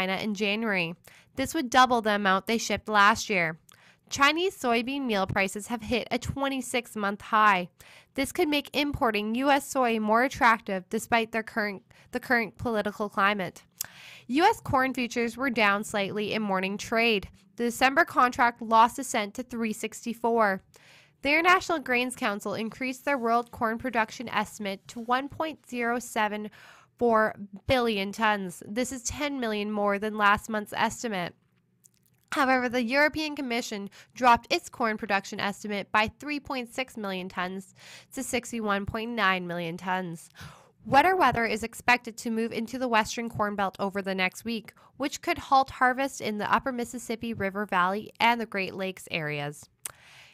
China in January. This would double the amount they shipped last year. Chinese soybean meal prices have hit a 26-month high. This could make importing U.S. soy more attractive despite the current political climate. U.S. corn futures were down slightly in morning trade. The December contract lost a cent to $3.64. The International Grains Council increased their world corn production estimate to 1.074 billion tons. This is 10 million more than last month's estimate. However, the European Commission dropped its corn production estimate by 3.6 million tons to 61.9 million tons. Wetter weather is expected to move into the western corn belt over the next week, which could halt harvest in the upper Mississippi River Valley and the Great Lakes areas.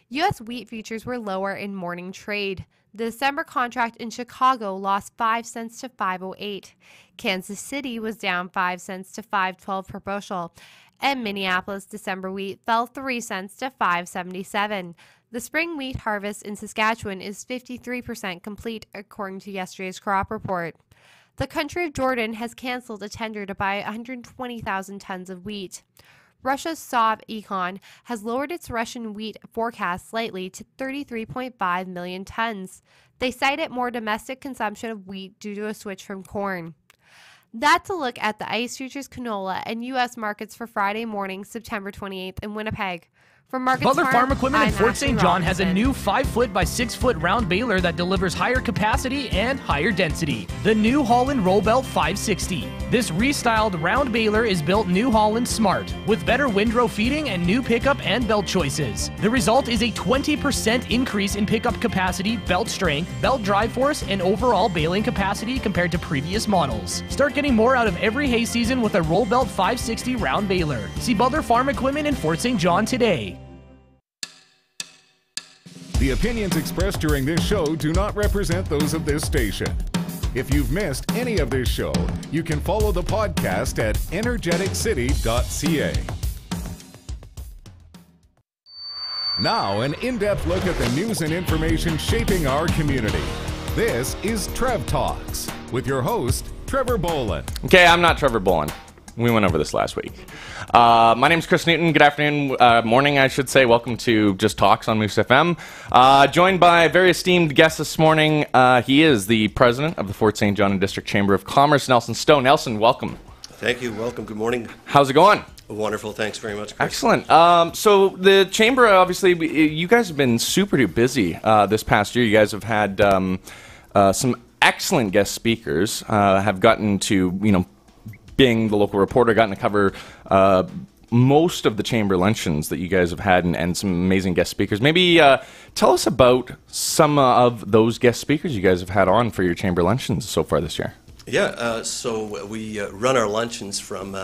U.S. wheat futures were lower in morning trade. The December contract in Chicago lost 5 cents to 5.08. Kansas City was down 5 cents to 5.12 per bushel, and Minneapolis December wheat fell 3 cents to 5.77. The spring wheat harvest in Saskatchewan is 53% complete, according to yesterday's crop report. The country of Jordan has canceled a tender to buy 120,000 tons of wheat. Russia's Sovecon has lowered its Russian wheat forecast slightly to 33.5 million tons. They cited more domestic consumption of wheat due to a switch from corn. That's a look at the ICE futures, canola, and U.S. markets for Friday morning, September 28th in Winnipeg. From Markets Butler Farm, Farm Equipment in I'm Fort Ashley St. John has a Robinson. new 5-foot by 6-foot round baler that delivers higher capacity and higher density. The New Holland Roll Belt 560. This restyled round baler is built New Holland Smart with better windrow feeding and new pickup and belt choices. The result is a 20% increase in pickup capacity, belt strength, belt drive force, and overall baling capacity compared to previous models. Start getting more out of every hay season with a Roll Belt 560 round baler. See Butler Farm Equipment in Fort St. John today. The opinions expressed during this show do not represent those of this station. If you've missed any of this show, you can follow the podcast at Energeticcity.ca. Now, an in-depth look at the news and information shaping our community. This is Trev Talks with your host, Trevor Boland. Okay, I'm not Trevor Boland. We went over this last week. My name's Chris Newton. Good afternoon, morning, I should say. Welcome to Just Talks on Moose FM. Joined by a very esteemed guest this morning. He is the president of the Fort St. John and District Chamber of Commerce, Nelson Stowe. Nelson, welcome. Thank you. Welcome. Good morning. How's it going? Wonderful. Thanks very much, Chris. Excellent. So the Chamber, obviously, you guys have been super busy this past year. You guys have had some excellent guest speakers, have gotten to, being the local reporter, gotten to cover most of the chamber luncheons that you guys have had and some amazing guest speakers. Maybe tell us about some of those guest speakers you guys have had on for your chamber luncheons so far this year. Yeah, so we run our luncheons from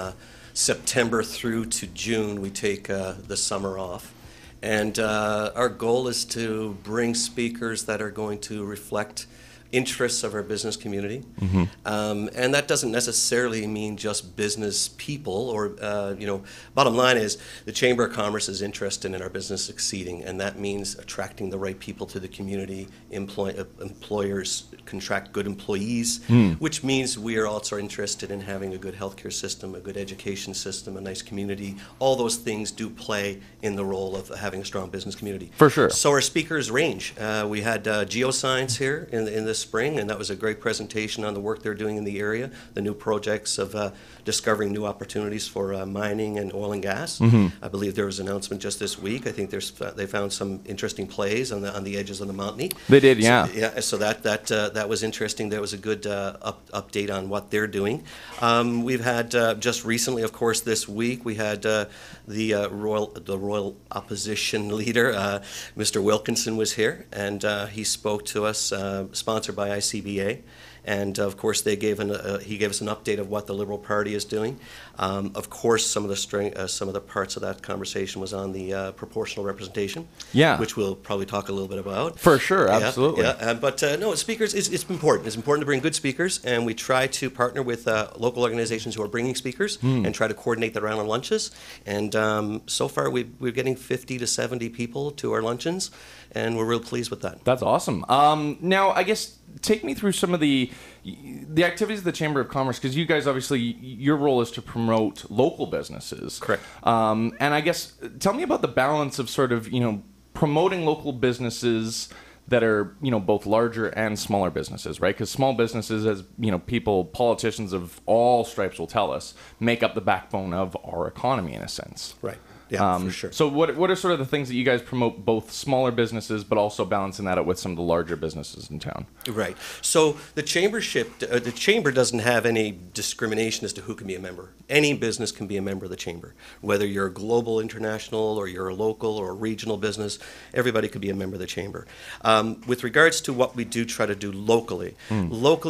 September through to June. We take the summer off. And our goal is to bring speakers that are going to reflect interests of our business community. Mm-hmm. And that doesn't necessarily mean just business people or, bottom line is the Chamber of Commerce is interested in our business succeeding, and that means attracting the right people to the community. Employers contract good employees, which means we are also interested in having a good healthcare system, a good education system, a nice community. All those things do play in the role of having a strong business community. For sure. So our speakers range. We had geoscience here in this spring, and that was a great presentation on the work they're doing in the area, the new projects of discovering new opportunities for mining and oil and gas. Mm-hmm. I believe there was an announcement just this week. I think they found some interesting plays on the edges of the Montney. They did, yeah. So that was interesting. That was a good update on what they're doing. We've had just recently, of course, this week we had the Royal Opposition leader, Mr. Wilkinson, was here, and he spoke to us, sponsored by ICBA. And of course, he gave us an update of what the Liberal Party is doing. Of course, some of the parts of that conversation was on the proportional representation, which we'll probably talk a little bit about. For sure, absolutely. But speakers, it's important. It's important to bring good speakers, and we try to partner with local organizations who are bringing speakers and try to coordinate the round of lunches. And so far, we're getting 50 to 70 people to our luncheons, and we're real pleased with that. That's awesome. Now, I guess take me through some of the the activities of the Chamber of Commerce, because you guys obviously, your role is to promote local businesses. Correct. And I guess, tell me about the balance of sort of, promoting local businesses that are, both larger and smaller businesses, right? Because small businesses, as, politicians of all stripes will tell us, make up the backbone of our economy in a sense. Right. Yeah, for sure. So what are sort of the things that you guys promote, both smaller businesses, but also balancing that out with some of the larger businesses in town? Right. So the chamber doesn't have any discrimination as to who can be a member. Any business can be a member of the chamber. Whether you're a global, international, or you're a local or a regional business, everybody could be a member of the chamber. With regards to what we do try to do locally,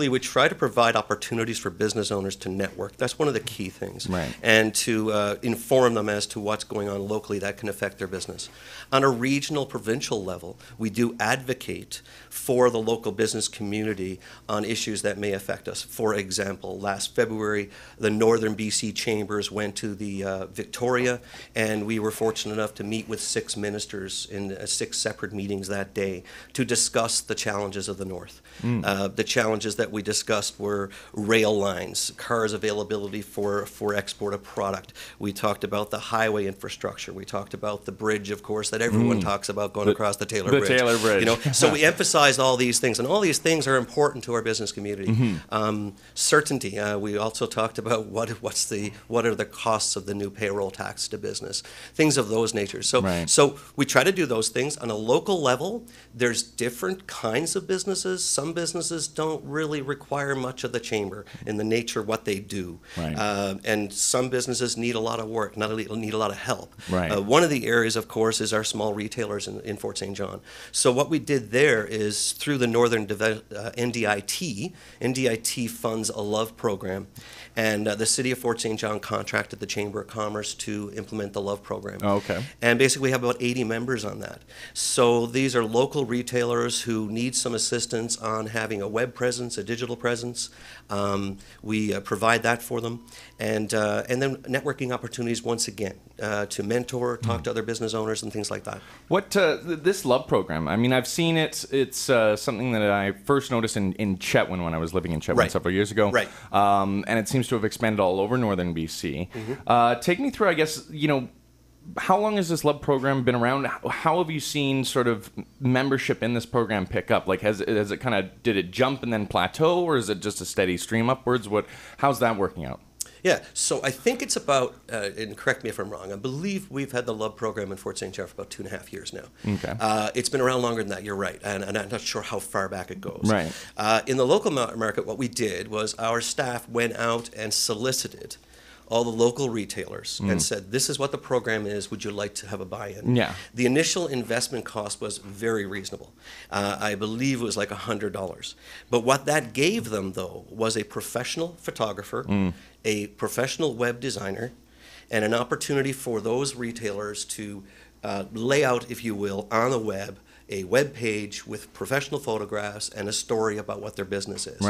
we try to provide opportunities for business owners to network. That's one of the key things. Right. And to inform them as to what's going on locally that can affect their business. On a regional, provincial level, we do advocate for the local business community on issues that may affect us. For example, last February, the Northern B.C. Chambers went to the Victoria, and we were fortunate enough to meet with 6 ministers in 6 separate meetings that day to discuss the challenges of the North. The challenges that we discussed were rail lines, cars availability for export of product. We talked about the highway infrastructure. We talked about the bridge, of course, that everyone talks about going across the Taylor Bridge. The Taylor Bridge. So we emphasized all these things, and all these things are important to our business community. Certainty. We also talked about what are the costs of the new payroll tax to business, things of those natures. So we try to do those things on a local level. There's different kinds of businesses. Some businesses don't really require much of the chamber in the nature of what they do, and some businesses need a lot of work, need a lot of help. One of the areas, of course, is our small retailers in Fort St. John. So what we did there is through the Northern NDIT. NDIT funds a LOVE program, and the City of Fort St. John contracted the Chamber of Commerce to implement the LOVE program. And basically we have about 80 members on that. So these are local retailers who need some assistance on having a web presence, a digital presence. We provide that for them, and then networking opportunities once again to mentor, talk to other business owners, and things like that. What this LOVE program? I mean, I've seen it. It's something that I first noticed in Chetwynd when I was living in Chetwynd several years ago. And it seems to have expanded all over northern BC. Take me through, I guess, how long has this LOVE program been around? How have you seen sort of membership in this program pick up? Like, has it kind of, did it jump and then plateau, or is it just a steady stream upwards? How's that working out? Yeah, so I think it's about, and correct me if I'm wrong, I believe we've had the LOVE program in Fort St. John for about 2.5 years now. It's been around longer than that, you're right, and I'm not sure how far back it goes. In the local market, what we did was our staff went out and solicited all the local retailers and said, this is what the program is, would you like to have a buy-in? The initial investment cost was very reasonable. I believe it was like $100. But what that gave them, though, was a professional photographer, a professional web designer, and an opportunity for those retailers to lay out, if you will, on the web, a web page with professional photographs and a story about what their business is.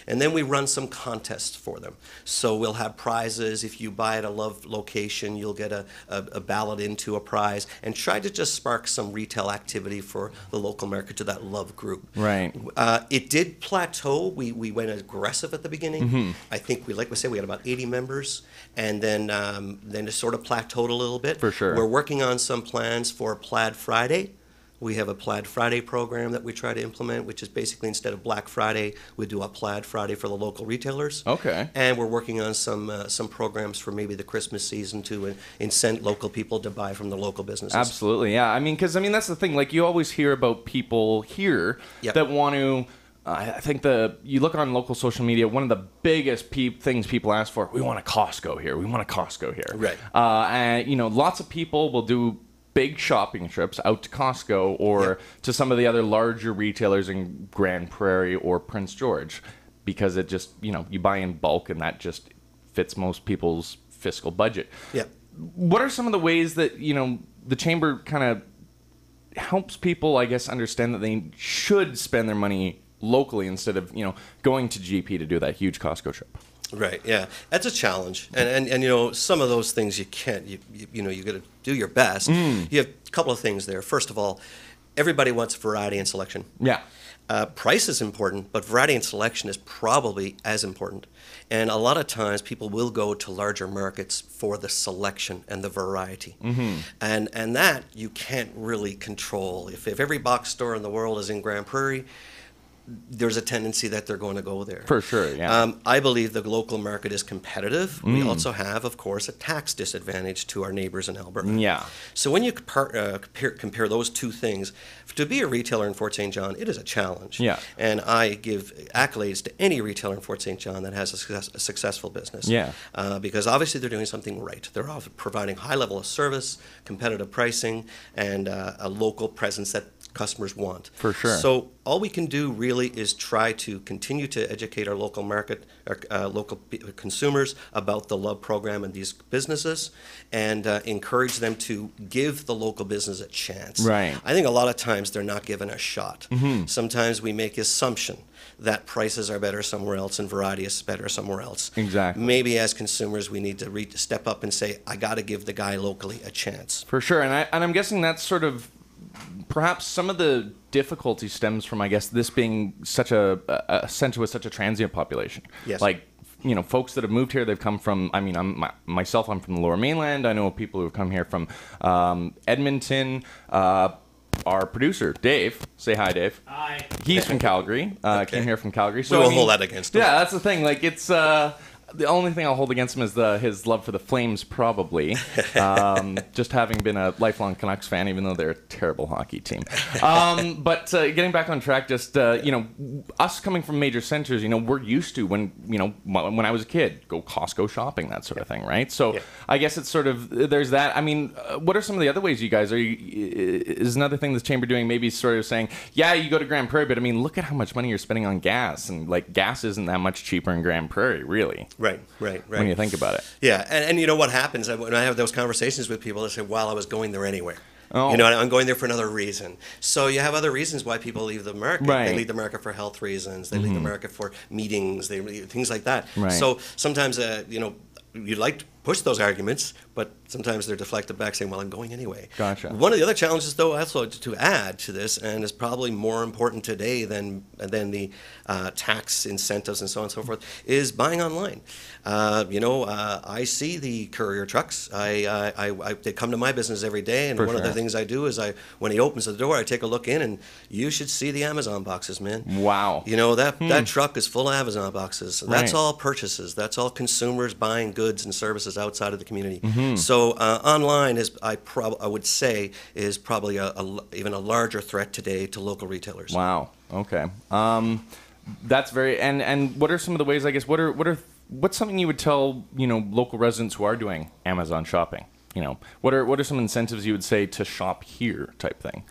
And then we run some contests for them. So we'll have prizes. If you buy at a LOVE location, you'll get a ballot into a prize, and try to just spark some retail activity for the local market to that LOVE group. It did plateau. We went aggressive at the beginning. I think like we said, we had about 80 members, and then it sort of plateaued a little bit. We're working on some plans for Plaid Friday. We have a Plaid Friday program that we try to implement, which is basically instead of Black Friday, we do a Plaid Friday for the local retailers. And we're working on some programs for maybe the Christmas season to incent local people to buy from the local businesses. Absolutely, yeah. I mean, because that's the thing. Like, you always hear about people here that want to. I think you look on local social media, one of the biggest things people ask for, we want a Costco here. We want a Costco here. And lots of people will do big shopping trips out to Costco or to some of the other larger retailers in Grand Prairie or Prince George, because it just, you buy in bulk and that just fits most people's fiscal budget. What are some of the ways that, the Chamber kind of helps people, I guess, understand that they should spend their money locally instead of, going to GP to do that huge Costco trip? That's a challenge, and some of those things you can't. You got to do your best. You have a couple of things there. First of all, everybody wants variety and selection. Price is important, but variety and selection is probably as important. And a lot of times people will go to larger markets for the selection and the variety. And that you can't really control. If every box store in the world is in Grand Prairie, there's a tendency that they're going to go there. For sure, yeah. I believe the local market is competitive. We also have, of course, a tax disadvantage to our neighbors in Alberta. Yeah. So when you compare those two things, to be a retailer in Fort St. John, it is a challenge. Yeah. And I give accolades to any retailer in Fort St. John that has a successful business. Yeah. Because obviously they're doing something right. They're providing high level of service, competitive pricing, and a local presence that customers want. For sure. So all we can do really is try to continue to educate our local market, our local consumers about the Love program and these businesses, and encourage them to give the local business a chance. Right. I think a lot of times they're not given a shot. Sometimes we make assumption that prices are better somewhere else and variety is better somewhere else. Exactly. Maybe as consumers we need to step up and say, I got to give the guy locally a chance. For sure. And I'm guessing that's sort of perhaps some of the difficulty stems from, I guess, this being such a center with such a transient population. Yes. Like, you know, folks that have moved here, they've come from, I mean, I'm from the Lower Mainland. I know people who have come here from Edmonton. Our producer, Dave, say hi, Dave. Hi. He's from Calgary, came here from Calgary. So we'll hold that against him. Yeah, that's the thing. Like, it's... the only thing I'll hold against him is his love for the Flames, probably. Just having been a lifelong Canucks fan, even though they're a terrible hockey team. But getting back on track, just, you know, us coming from major centers, you know, we're used to when I was a kid, go Costco shopping, that sort of thing, right? So I guess it's sort of, there's that. I mean, what are some of the other ways you guys is another thing this chamber doing, maybe sort of saying, yeah, you go to Grand Prairie, but I mean, look at how much money you're spending on gas. And like, gas isn't that much cheaper in Grand Prairie, really. Right. When you think about it. Yeah, and you know what happens when I have those conversations with people, they say, well, I was going there anyway. Oh. You know, I'm going there for another reason. So you have other reasons why people leave the market. Right. They leave the market for health reasons. They leave the market for meetings. They things like that. Right. So sometimes, you know, you'd like to push those arguments, but sometimes they're deflected back saying, well, I'm going anyway. Gotcha. One of the other challenges, though, also to add to this, and is probably more important today than the tax incentives and so on and so forth, is buying online. I see the courier trucks. They come to my business every day, and one of the things I do is when he opens the door, I take a look in, and you should see the Amazon boxes, man. Wow. You know, that truck is full of Amazon boxes. That's Right. all purchases. That's all consumers buying goods and services outside of the community. So online is, I would say, is probably even a larger threat today to local retailers. Wow. Okay. That's very. And what are some of the ways? I guess what's something you would tell local residents who are doing Amazon shopping? What are some incentives you would say to shop here, type thing?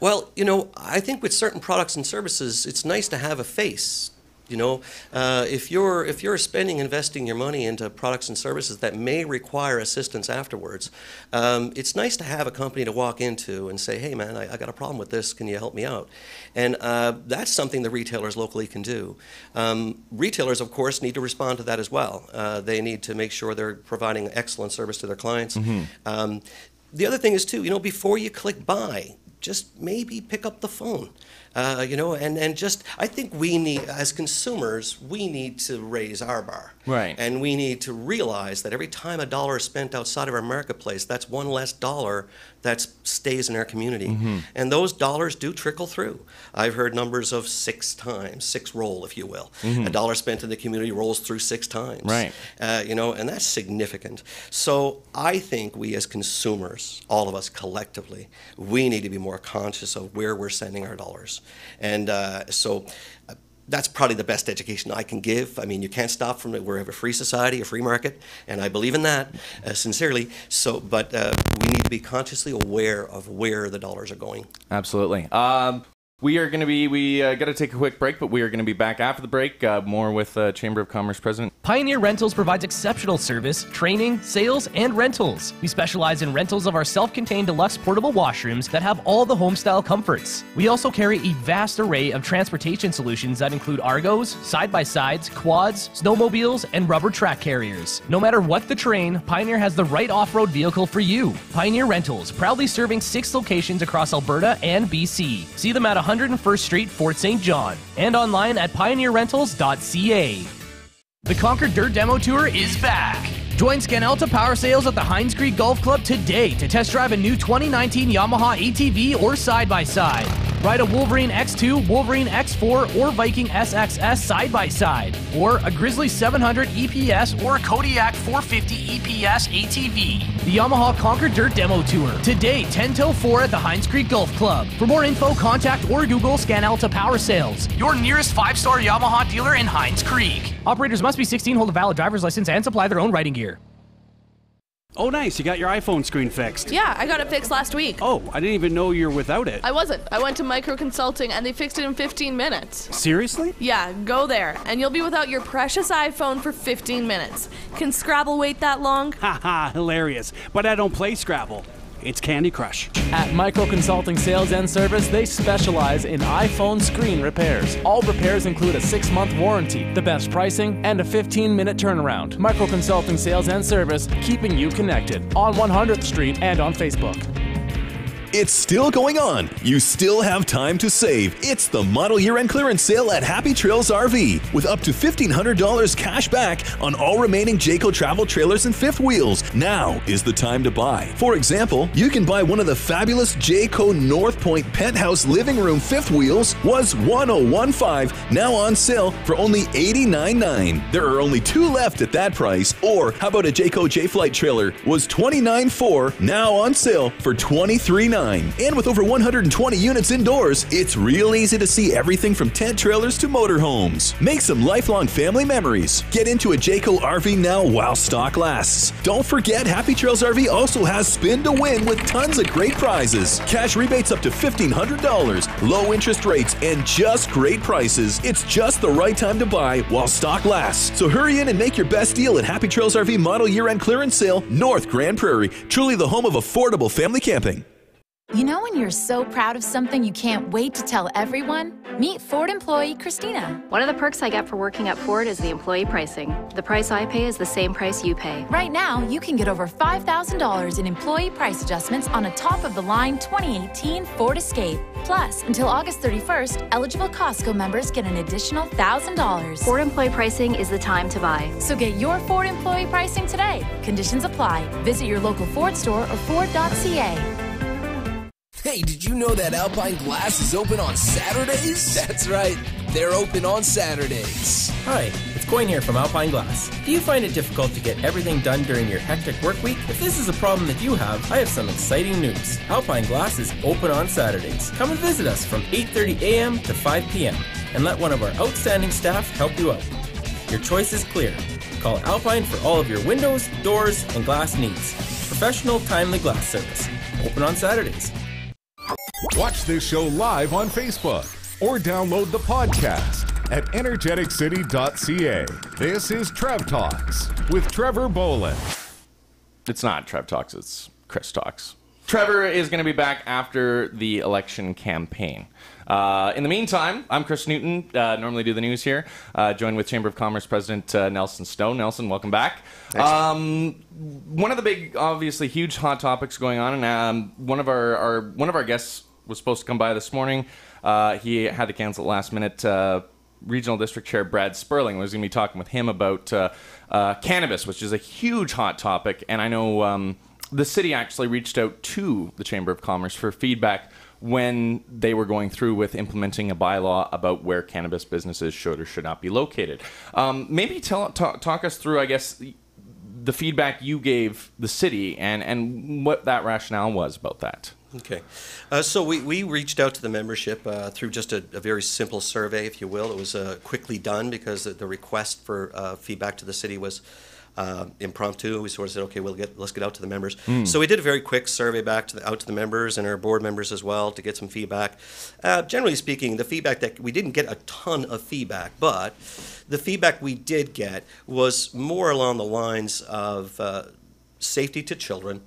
Well, I think with certain products and services, it's nice to have a face. If you're investing your money into products and services that may require assistance afterwards, it's nice to have a company to walk into and say, hey man, I got a problem with this, can you help me out? And that's something the retailers locally can do. Retailers, of course, need to respond to that as well. They need to make sure they're providing excellent service to their clients. The other thing is too, before you click buy, just maybe pick up the phone. And just, I think we need, as consumers, we need to raise our bar. Right. And we need to realize that every time a dollar is spent outside of our marketplace, that's one less dollar that stays in our community. And those dollars do trickle through. I've heard numbers of 6 roll, if you will. A dollar spent in the community rolls through 6 times. Right. And that's significant. So I think we as consumers, all of us collectively, we need to be more conscious of where we're sending our dollars. And that's probably the best education I can give. I mean, you can't stop from it. We're a free society, a free market, and I believe in that sincerely. So, but we need to be consciously aware of where the dollars are going. Absolutely. We are going to we got to take a quick break, but we are going to be back after the break, more with Chamber of Commerce President. Pioneer Rentals provides exceptional service, training, sales, and rentals. We specialize in rentals of our self-contained deluxe portable washrooms that have all the home-style comforts. We also carry a vast array of transportation solutions that include Argos, side-by-sides, quads, snowmobiles, and rubber track carriers. No matter what the terrain, Pioneer has the right off-road vehicle for you. Pioneer Rentals, proudly serving 6 locations across Alberta and BC. See them at 101st Street, Fort St. John, and online at pioneerrentals.ca. The Conquer Dirt Demo Tour is back. Join Scanalta Power Sales at the Hinds Creek Golf Club today to test drive a new 2019 Yamaha ATV or side-by-side. Ride a Wolverine X2, Wolverine X4, or Viking SXS side-by-side, or a Grizzly 700 EPS or a Kodiak 450 EPS ATV. The Yamaha Conquer Dirt Demo Tour, today 10 till 4 at the Hinds Creek Golf Club. For more info, contact or Google Scanalta Power Sales, your nearest 5-star Yamaha dealer in Hinds Creek. Operators must be 16, hold a valid driver's license, and supply their own riding gear. Oh, nice. You got your iPhone screen fixed. Yeah, I got it fixed last week. Oh, I didn't even know you're without it. I wasn't. I went to Micro Consulting and they fixed it in 15 minutes. Seriously? Yeah, go there and you'll be without your precious iPhone for 15 minutes. Can Scrabble wait that long? Haha, hilarious. But I don't play Scrabble. It's Candy Crush. At Micro Consulting Sales and Service, they specialize in iPhone screen repairs. All repairs include a 6-month warranty, the best pricing, and a 15-minute turnaround. Micro Consulting Sales and Service, keeping you connected. On 100th Street and on Facebook. It's still going on. You still have time to save. It's the Model Year End Clearance Sale at Happy Trails RV with up to $1,500 cash back on all remaining Jayco travel trailers and fifth wheels. Now is the time to buy. For example, you can buy one of the fabulous Jayco North Point Penthouse Living Room fifth wheels, was $1,015, now on sale for only $89.9. There are only 2 left at that price. Or how about a Jayco J-Flight trailer, was $29.4, now on sale for $23.9. And with over 120 units indoors, it's real easy to see everything from tent trailers to motorhomes. Make some lifelong family memories. Get into a Jayco RV now while stock lasts. Don't forget, Happy Trails RV also has Spin to Win with tons of great prizes. Cash rebates up to $1,500, low interest rates, and just great prices. It's just the right time to buy while stock lasts. So hurry in and make your best deal at Happy Trails RV Model Year End Clearance Sale, North Grand Prairie. Truly the home of affordable family camping. You know when you're so proud of something you can't wait to tell everyone? Meet Ford employee Christina. One of the perks I get for working at Ford is the employee pricing. The price I pay is the same price you pay. Right now, you can get over $5,000 in employee price adjustments on a top-of-the-line 2018 Ford Escape. Plus, until August 31st, eligible Costco members get an additional $1,000. Ford employee pricing is the time to buy. So get your Ford employee pricing today. Conditions apply. Visit your local Ford store or Ford.ca. Hey, did you know that Alpine Glass is open on Saturdays? That's right, they're open on Saturdays. Hi, it's Coyne here from Alpine Glass. Do you find it difficult to get everything done during your hectic work week? If this is a problem that you have, I have some exciting news. Alpine Glass is open on Saturdays. Come and visit us from 8:30 a.m. to 5 p.m. and let one of our outstanding staff help you out. Your choice is clear. Call Alpine for all of your windows, doors, and glass needs. Professional, timely glass service. Open on Saturdays. Watch this show live on Facebook or download the podcast at Energeticcity.ca. This is Trev Talks with Trevor Bolin. It's not Trev Talks, it's Chris Talks. Trevor is going to be back after the election campaign. In the meantime, I'm Chris Newton, normally do the news here, joined with Chamber of Commerce President Nelson Stone. Nelson, welcome back. One of the big, obviously huge hot topics going on, and one of our guests was supposed to come by this morning. He had to cancel at last minute. Regional District Chair Brad Sperling was going to be talking with him about cannabis, which is a huge hot topic, and I know the city actually reached out to the Chamber of Commerce for feedback when they were going through with implementing a bylaw about where cannabis businesses should or should not be located. Maybe talk us through, I guess, the feedback you gave the city and what that rationale was about that. Okay. So we reached out to the membership through just a very simple survey, if you will. It was quickly done because the request for feedback to the city was impromptu. We sort of said, okay, let's get out to the members. So we did a very quick survey out to the members and our board members as well to get some feedback. Generally speaking, the feedback that we didn't get a ton of feedback, but the feedback we did get was more along the lines of safety to children,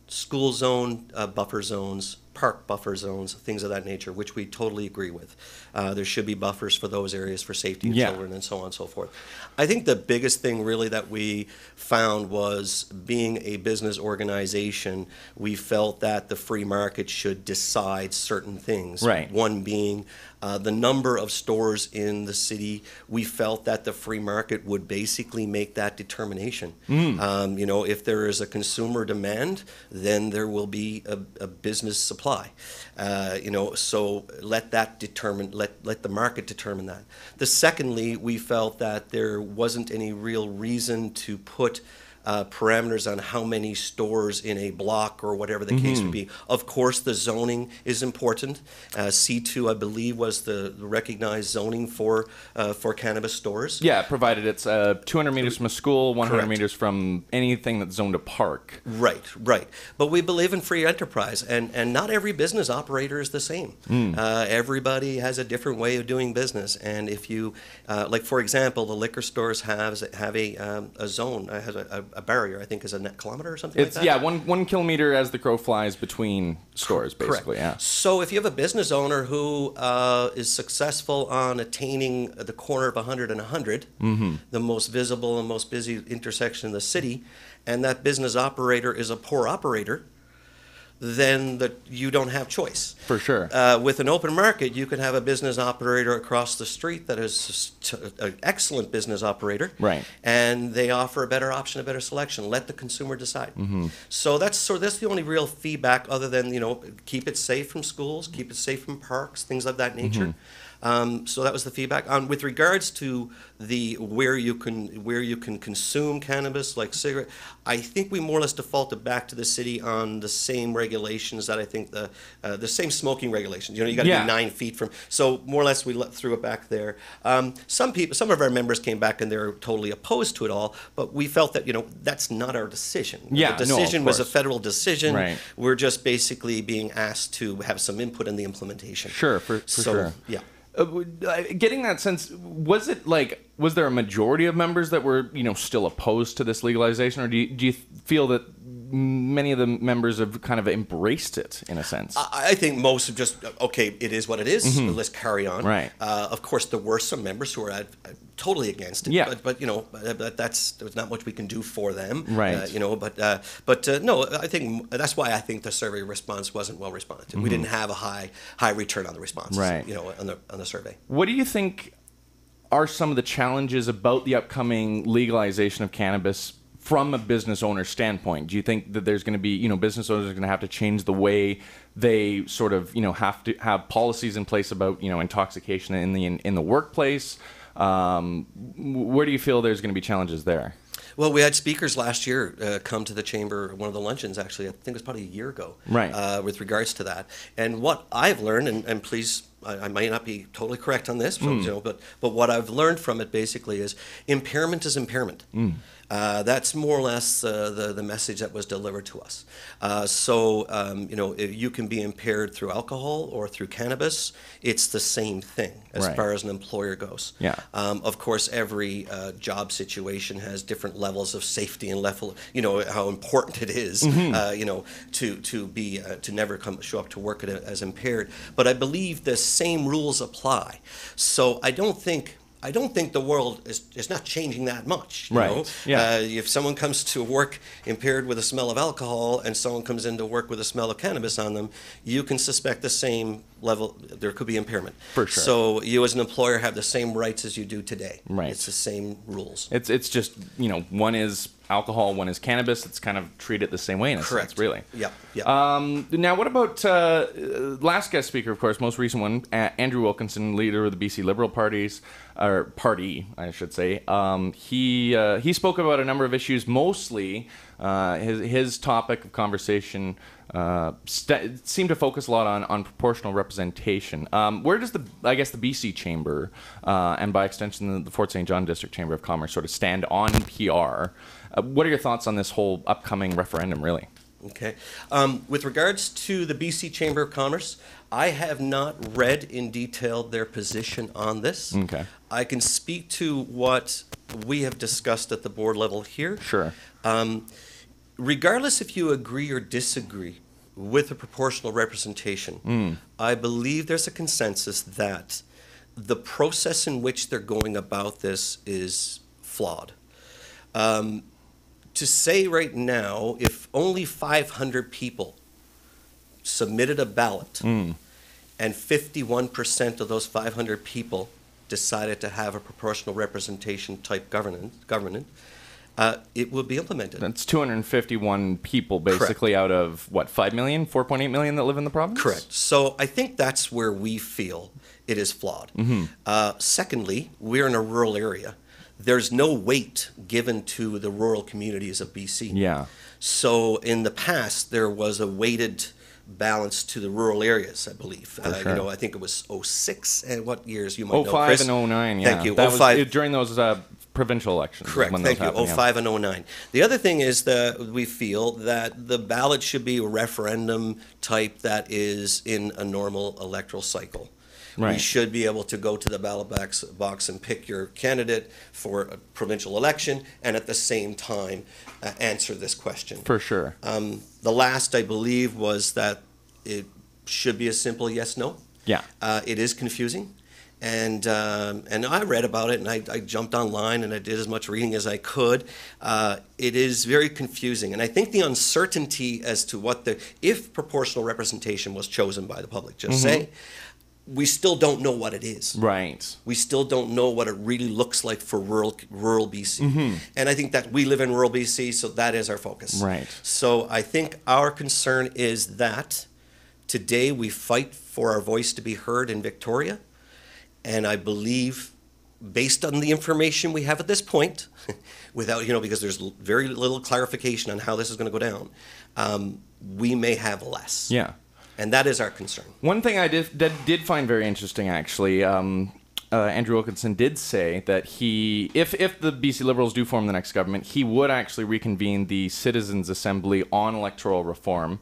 school zone buffer zones, park buffer zones, things of that nature, which we totally agree with. There should be buffers for those areas for safety of children and so on and so forth. I think the biggest thing really that we found was, being a business organization, we felt that the free market should decide certain things. Right. One being the number of stores in the city. We felt that the free market would basically make that determination. You know, if there is a consumer demand, then there will be a business supply. You know, so let that determine, let the market determine that. The secondly, we felt that there wasn't any real reason to put parameters on how many stores in a block or whatever the case would be. Of course, the zoning is important. C2, I believe, was the recognized zoning for cannabis stores. Yeah, provided it's 200 meters from a school, 100 Correct. meters from anything that's zoned a park. Right, right. But we believe in free enterprise, and not every business operator is the same. Everybody has a different way of doing business, and if you, like for example, the liquor stores have a zone, has a barrier, I think is a net kilometer or something like that. Yeah, one kilometer as the crow flies between stores, basically. Correct. Yeah. So if you have a business owner who is successful on attaining the corner of 100 and 100, the most visible and most busy intersection in the city, and that business operator is a poor operator, then you don't have choice. For sure. With an open market, you could have a business operator across the street that is an excellent business operator, Right. and they offer a better option, a better selection. Let the consumer decide. So that's the only real feedback, other than, you know, keep it safe from schools, keep it safe from parks, things of that nature. So that was the feedback. With regards to where you can consume cannabis, like cigarette, I think we more or less defaulted back to the city on the same regulations that I think the same smoking regulations. You know, you got to be 9 feet from. So more or less we threw it back there. Some of our members came back and they're totally opposed to it all, but we felt that, you know, that's not our decision. Yeah, the decision was a federal decision. Right. We're just basically being asked to have some input in the implementation. Sure, for sure. Yeah. Getting that sense, was there a majority of members that were, you know, still opposed to this legalization, or do you feel that many of the members have kind of embraced it in a sense? I think most have just, okay, it is what it is. Let's carry on. Right. Of course, there were some members who are totally against it. Yeah. But you know, there's not much we can do for them. Right. You know, but no, I think that's why I think the survey response wasn't well responded to. We didn't have a high return on the response. Right. You know, on the survey. What do you think are some of the challenges about the upcoming legalization of cannabis from a business owner standpoint? Do you think that there's going to be, you know, business owners are going to have to change the way they sort of, you know, have to have policies in place about, you know, intoxication in the workplace? Where do you feel there's going to be challenges there? Well, we had speakers last year come to the chamber, one of the luncheons actually, I think it was probably a year ago, right. With regards to that. And what I've learned, and please, I might not be totally correct on this, you know, but what I've learned from it basically is impairment is impairment. That's more or less the message that was delivered to us. You know, if you can be impaired through alcohol or through cannabis, it's the same thing as far as an employer goes. Yeah. Of course, every job situation has different levels of safety and level, you know, how important it is, you know, to never show up to work as impaired. But I believe the same rules apply. So I don't think the world is not changing that much. You know? Yeah. If someone comes to work impaired with a smell of alcohol and someone comes into work with a smell of cannabis on them, you can suspect the same level. There could be impairment. For sure. So you as an employer have the same rights as you do today. Right. It's the same rules. It's just, you know, one is alcohol, one is cannabis. It's kind of treated the same way in a sense, really. Yeah. Now, what about last guest speaker, of course, most recent one, Andrew Wilkinson, leader of the BC Liberal Party, I should say. He spoke about a number of issues. Mostly, his topic of conversation seemed to focus a lot on proportional representation. Where does the BC Chamber, and by extension the Fort St. John District Chamber of Commerce, sort of stand on PR? What are your thoughts on this whole upcoming referendum, really? Okay. With regards to the BC Chamber of Commerce, I have not read in detail their position on this. Okay. I can speak to what we have discussed at the board level here. Sure. Regardless if you agree or disagree with the proportional representation, I believe there's a consensus that the process in which they're going about this is flawed. To say right now, if only 500 people submitted a ballot and 51% of those 500 people decided to have a proportional representation type government, it will be implemented. That's 251 people basically out of, what, 5 million, 4.8 million that live in the province? Correct. So I think that's where we feel it is flawed. Secondly, we're in a rural area. There's no weight given to the rural communities of BC. Yeah. So in the past, there was a weighted balance to the rural areas, I believe. Sure. You know, I think it was 06, and what years you might know, 05 Chris? and 09, yeah. Thank you. That 05. was during those provincial elections. Correct, when thank those you, happened, 05 and 09. The other thing is that we feel that the ballot should be a referendum type that is in a normal electoral cycle. Right. We should be able to go to the ballot box and pick your candidate for a provincial election and at the same time answer this question. For sure. The last, I believe, was that it should be a simple yes/no. Yeah. It is confusing. And I read about it, and I jumped online, and I did as much reading as I could. It is very confusing, and I think the uncertainty as to if proportional representation was chosen by the public, say, we still don't know what it is. Right. We still don't know what it really looks like for rural BC. And I think that we live in rural BC, so that is our focus. Right. So I think our concern is that today we fight for our voice to be heard in Victoria. And I believe, based on the information we have at this point, without, because there's very little clarification on how this is going to go down, we may have less. Yeah. And that is our concern. One thing I did find very interesting, actually, Andrew Wilkinson did say that if the BC Liberals do form the next government, he would actually reconvene the Citizens' Assembly on electoral reform.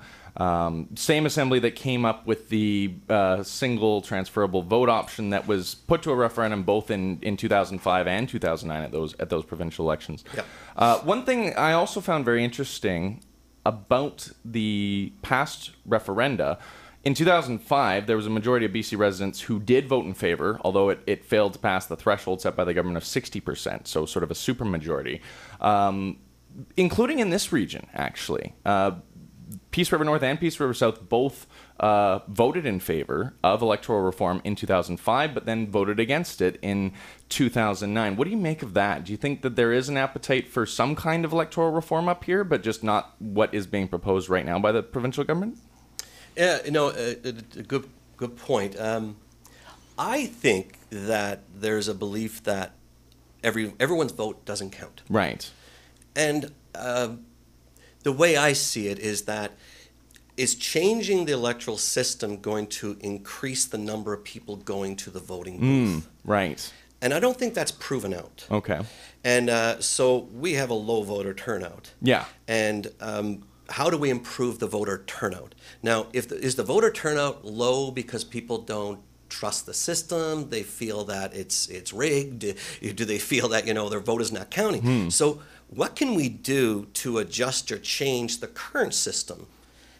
Same assembly that came up with the single transferable vote option that was put to a referendum both in 2005 and 2009 at those provincial elections. Yeah. One thing I also found very interesting about the past referenda, in 2005, there was a majority of BC residents who did vote in favor, although it failed to pass the threshold set by the government of 60%, so sort of a supermajority, including in this region, actually. Peace River North and Peace River South both voted in favor of electoral reform in 2005, but then voted against it in 2009. What do you make of that? Do you think that there is an appetite for some kind of electoral reform up here, but just not what is being proposed right now by the provincial government? Yeah, a good point. I think that there's a belief that everyone's vote doesn't count. Right. And the way I see it is changing the electoral system going to increase the number of people going to the voting booth? Right. And I don't think that's proven out. Okay. And so we have a low voter turnout. Yeah. And how do we improve the voter turnout? Now, is the voter turnout low because people don't trust the system? They feel that it's rigged? Do they feel that their vote is not counting? So what can we do to adjust or change the current system?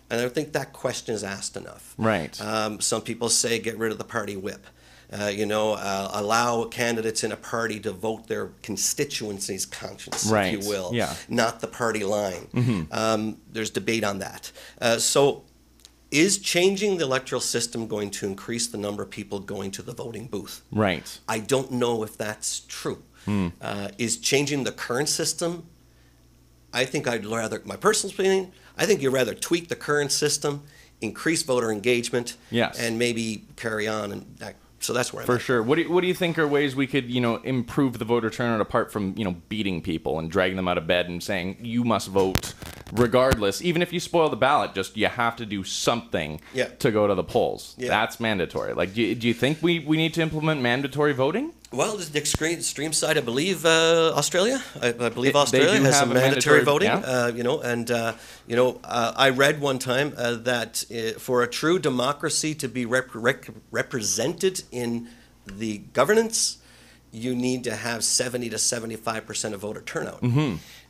And I don't think that question is asked enough. Right. Some people say get rid of the party whip. Allow candidates in a party to vote their constituency's conscience, right. if you will, yeah. not the party line. There's debate on that. So is changing the electoral system going to increase the number of people going to the voting booth? Right. I don't know if that's true. Is changing the current system? I think my personal opinion, I think you'd rather tweak the current system, increase voter engagement, yes. and maybe carry on. So that's where I'm For at. sure. What do you think are ways we could, improve the voter turnout apart from, beating people and dragging them out of bed and saying you must vote regardless, even if you spoil the ballot, just you have to do something to go to the polls. Yeah. That's mandatory. Like, do you think we need to implement mandatory voting? Well, the extreme side, I believe Australia. I believe Australia has some mandatory voting. Yeah. I read one time that for a true democracy to be represented in the governance, you need to have 70 to 75% of voter turnout.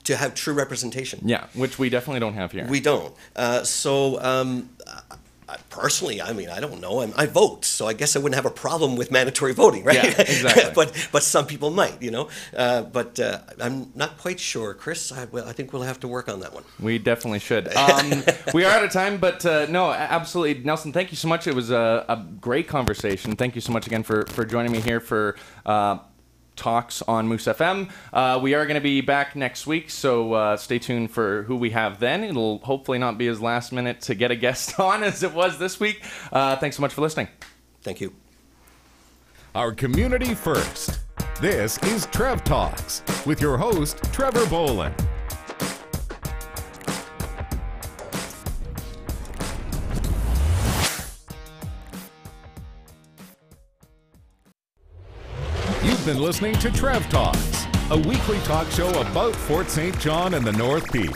to have true representation. Yeah, which we definitely don't have here. We don't. Personally, I mean, I don't know. I vote, so I guess I wouldn't have a problem with mandatory voting, right? Yeah, exactly. but some people might, you know. But I'm not quite sure, Chris. I think we'll have to work on that one. We definitely should. We are out of time, but no, absolutely, Nelson. Thank you so much. It was a great conversation. Thank you so much again for joining me here for Talks on Moose FM. We are going to be back next week, so stay tuned for who we have then. It'll hopefully not be as last minute to get a guest on as it was this week. Thanks so much for listening. Thank you. Our community first. This is Trev Talks with your host, Trevor Boland. You've been listening to Trev Talks, a weekly talk show about Fort St. John and the North Peace.